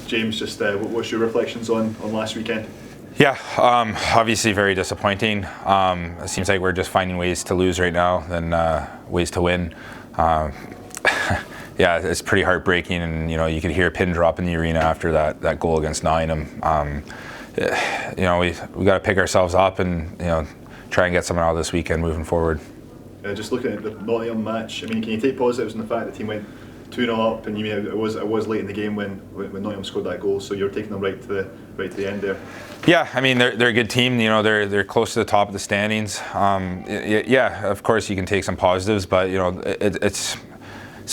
James, just what's your reflections on last weekend? Yeah, obviously very disappointing. It seems like we're just finding ways to lose right now than ways to win. Yeah, it's pretty heartbreaking, and you could hear a pin drop in the arena after that goal against Nottingham. We got to pick ourselves up and try and get something out of this weekend moving forward. Just looking at the Nottingham match, I mean, can you take positives in the fact the team went 2-0 up, and it was late in the game when Nottingham scored that goal, so you're taking them right to the end there? Yeah, I mean they're a good team. They're close to the top of the standings. Yeah, of course you can take some positives, but it's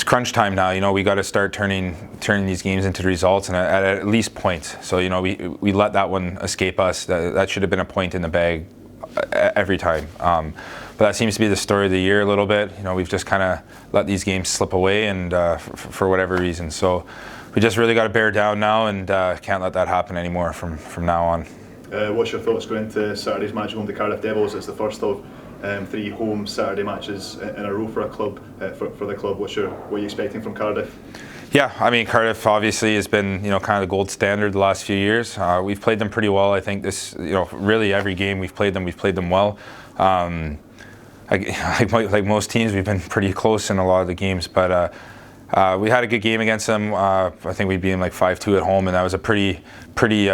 crunch time now. We got to start turning these games into results and at least points. So we let that one escape us. That should have been a point in the bag every time. But that seems to be the story of the year a little bit. We've just kind of let these games slip away, and for whatever reason. So we just really got to bear down now, and can't let that happen anymore from now on. What's your thoughts going into Saturday's match home to Cardiff Devils? It's the first of 3 home Saturday matches in a row for a club. For the club, what are you expecting from Cardiff? Yeah, I mean Cardiff obviously has been kind of the gold standard the last few years. We've played them pretty well. I think this really every game we've played them well. Like most teams, we've been pretty close in a lot of the games, but we had a good game against them. I think we beat them like 5-2 at home, and that was a pretty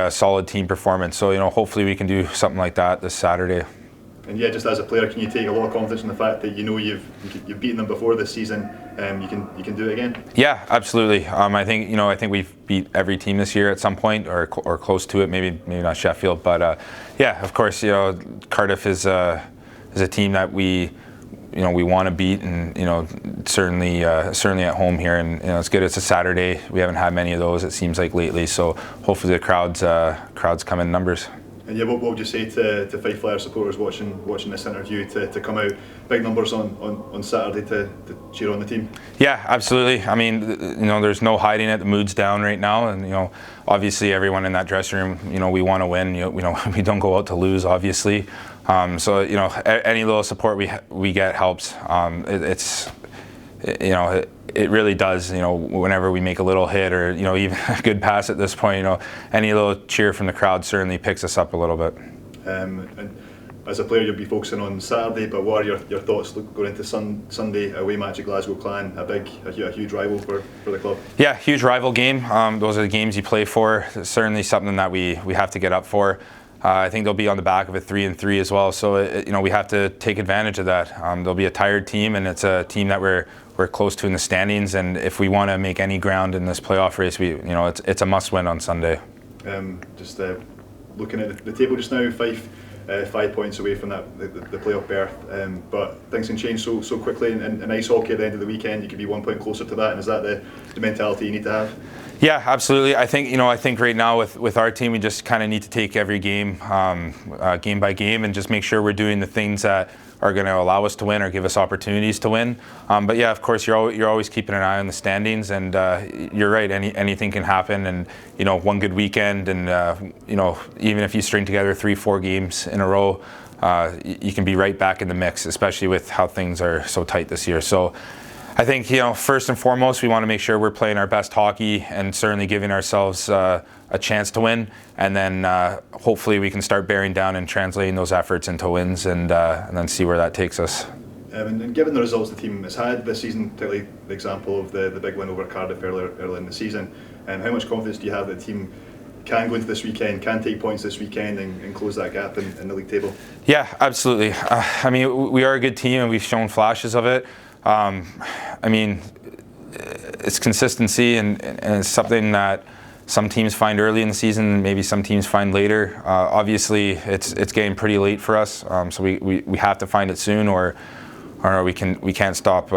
solid team performance. So hopefully we can do something like that this Saturday. And yeah, just as a player, can you take a lot of confidence in the fact that you've beaten them before this season? You can do it again. Yeah, absolutely. I think we've beat every team this year at some point or close to it. Maybe not Sheffield, but yeah, of course, Cardiff is a team that we want to beat, and certainly at home here, and it's good. It's a Saturday. We haven't had many of those, it seems like, lately. So hopefully the crowds come in numbers. And yeah, what would you say to Fife Flyers supporters watching this interview to come out big numbers on Saturday to cheer on the team? Yeah, absolutely. I mean, there's no hiding it. The mood's down right now, and obviously everyone in that dressing room, we want to win. We don't go out to lose, obviously. So any little support we get helps. It really does. Whenever we make a little hit or even a good pass at this point, any little cheer from the crowd certainly picks us up a little bit. And as a player, you'll be focusing on Saturday, but what are your thoughts going into Sunday away match at Glasgow Clan? A huge rival for the club. Yeah, huge rival game. Those are the games you play for. It's certainly something that we have to get up for. I think they'll be on the back of a 3-3 as well, so we have to take advantage of that. They'll be a tired team, and it's a team that we're close to in the standings. And if we want to make any ground in this playoff race, it's a must-win on Sunday. Just looking at the table just now, Fife 5 points away from the playoff berth, but things can change so quickly. In ice hockey, at the end of the weekend, you could be 1 point closer to that. And is that the mentality you need to have? Yeah, absolutely. I think right now with our team, we just kind of need to take every game game by game and just make sure we're doing the things that are going to allow us to win or give us opportunities to win. But yeah, of course, you're always keeping an eye on the standings, and you're right. Anything can happen, and one good weekend, and even if you string together 3-4 games in a row, you can be right back in the mix, especially with how things are so tight this year. So I think first and foremost, we want to make sure we're playing our best hockey and certainly giving ourselves a chance to win, and then hopefully we can start bearing down and translating those efforts into wins, and then see where that takes us. And given the results the team has had this season, particularly the example of the big win over Cardiff earlier in the season, how much confidence do you have that the team can go into this weekend, can take points this weekend, and close that gap in the league table? Yeah, absolutely. I mean, we are a good team, and we've shown flashes of it. I mean, it's consistency, and it's something that some teams find early in the season, maybe some teams find later. Obviously, it's getting pretty late for us, so we have to find it soon, or we can't stop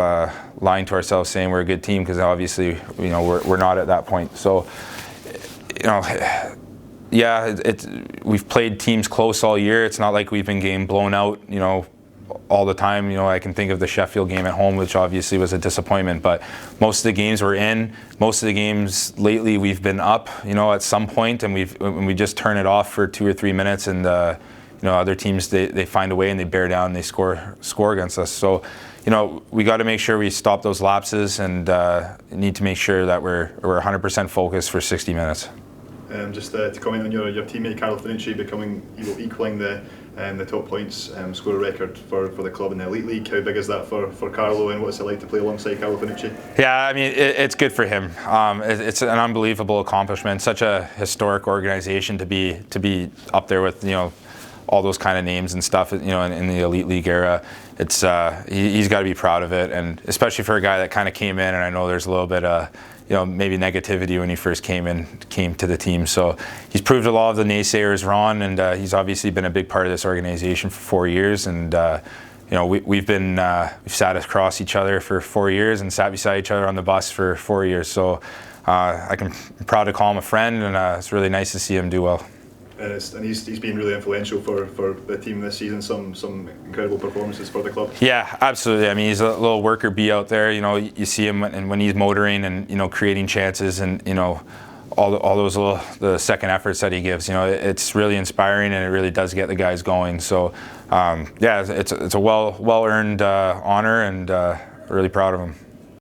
lying to ourselves saying we're a good team, because obviously we're not at that point. So yeah, we've played teams close all year. It's not like we've been getting blown out, all the time. I can think of the Sheffield game at home, which obviously was a disappointment, but most of the games we're in. Most of the games lately we've been up, at some point, and we just turn it off for 2 or 3 minutes, and other teams they find a way and they bear down and they score against us. So we got to make sure we stop those lapses, and need to make sure that we're 100% focused for 60 minutes. Just to comment on your teammate Carlo Finucci equaling the top points scorer record for the club in the Elite League. How big is that for Carlo, and what's it like to play alongside Carlo Finucci? Yeah, I mean, it's good for him. It's an unbelievable accomplishment. Such a historic organization to be up there with, all those kind of names and stuff, in the Elite League era. It's he's got to be proud of it, and especially for a guy that kind of came in, and I know there's a little bit maybe negativity when he first came to the team. So he's proved a lot of the naysayers wrong, and he's obviously been a big part of this organization for 4 years. And we've sat across each other for 4 years and sat beside each other on the bus for 4 years. So I'm proud to call him a friend, and it's really nice to see him do well. And he's been really influential for the team this season. Some incredible performances for the club. Yeah, absolutely. I mean, he's a little worker bee out there. You see him when he's motoring and creating chances, and all those the second efforts that he gives. It's really inspiring, and it really does get the guys going. So yeah, it's a well earned honor, and really proud of him.